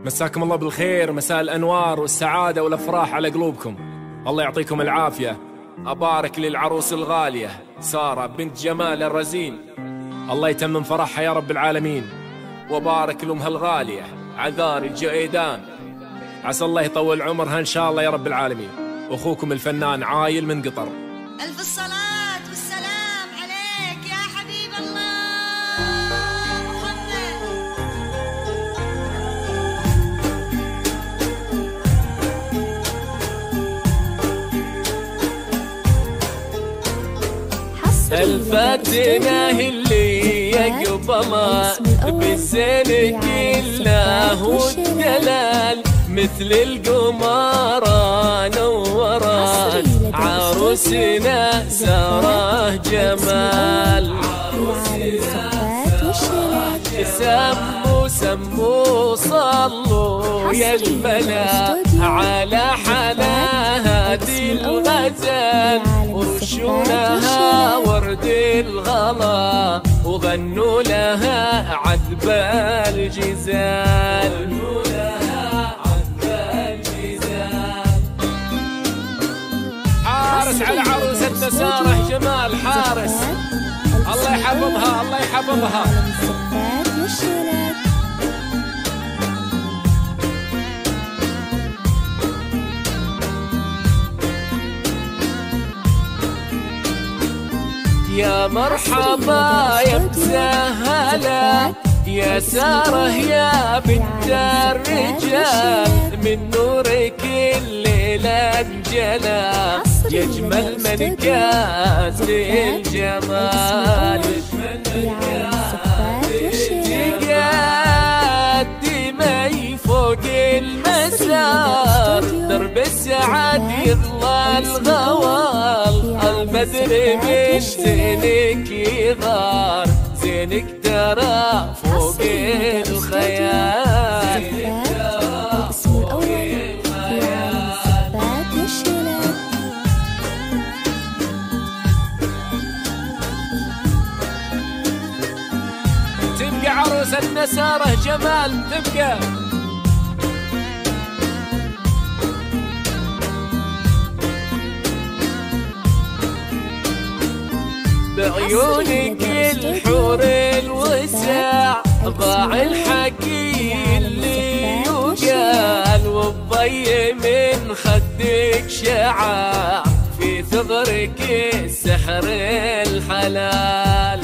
مساكم الله بالخير، مساء الأنوار والسعادة والأفراح على قلوبكم. الله يعطيكم العافية. أبارك للعروس الغالية سارة بنت جمال الرزين، الله يتمم فرحها يا رب العالمين. وبارك لأمها الغالية عذار الجئيدان، عسى الله يطول عمرها إن شاء الله يا رب العالمين. أخوكم الفنان عايل من قطر. ألف الصلاة والسلام عليك يا حبيب الله محمد. الفاتنة اللي يقبلها بالزين كله والدلال، مثل القمارة نورت عروسنا ساره جمال. سموا صلوا يا جملا على حلاها دي الغزال، ورشوا لها ورد الغلا وغنوا لها عذب الجزال. حارس على عروستنا ساره جمال، حارس الله يحببها الله يحببها. يا مرحبا يا مسهلة يا ساره يا بنت الرجال، من نورك الليلة انجلى يجمل من كاس الجمال. تقدمي فوق المسار درب السعد يظلى الغوال، البدر من زينك يغار زينك ترى فوق الخيال. تبقى عروستنا ساره جمال تبقى. بعيونك الحور الوسع ضاع الحكي اللي يقال، والضي من خدك شعاع في ثغرك السحر الحلال.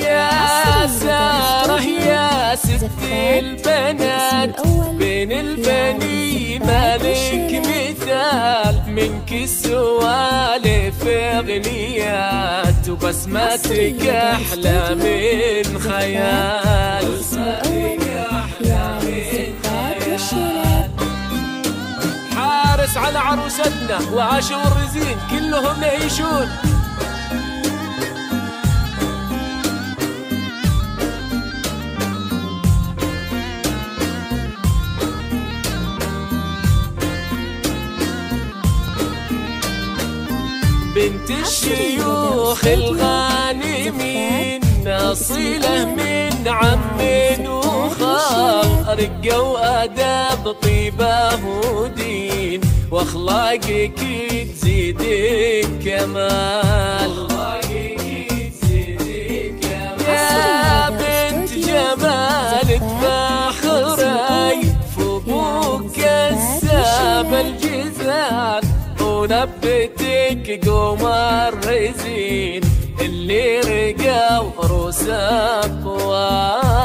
يا ساره يا ست البنات بين البني مالك مثال، منك السوالف اغنيات وبسمتك احلى من خيال. حارس على عروستنا وعاشوا الرزين كلهم يعيشون. بنت الشيوخ الغانمين أصيلة من عم وخال، رقة وأدب طيبة ودين وأخلاقك تزيد كمال. يا بنت جمال تفاخري فوقك الساب الجزال، ونبتك قمر رزين اللي رقوا روس أقوال.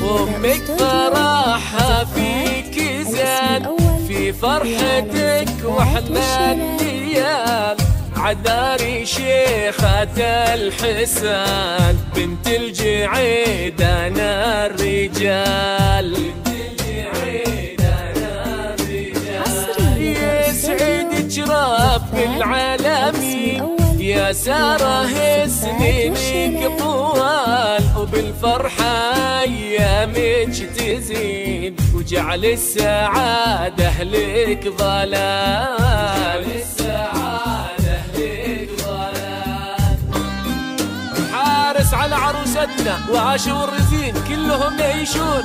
أمك فرحها فيك زاد في فرحتك وأحلى الليال، عذاري شيخة الحسان بنت الجعيدان الرجال. يسعدك رب العالمين. يا سارة سنينك طوال وبالفرحة أيامك تزيد، وجعل السعادة لك ظلال. حارس على عروستنا وعاشوا الرزين كلهم يعيشون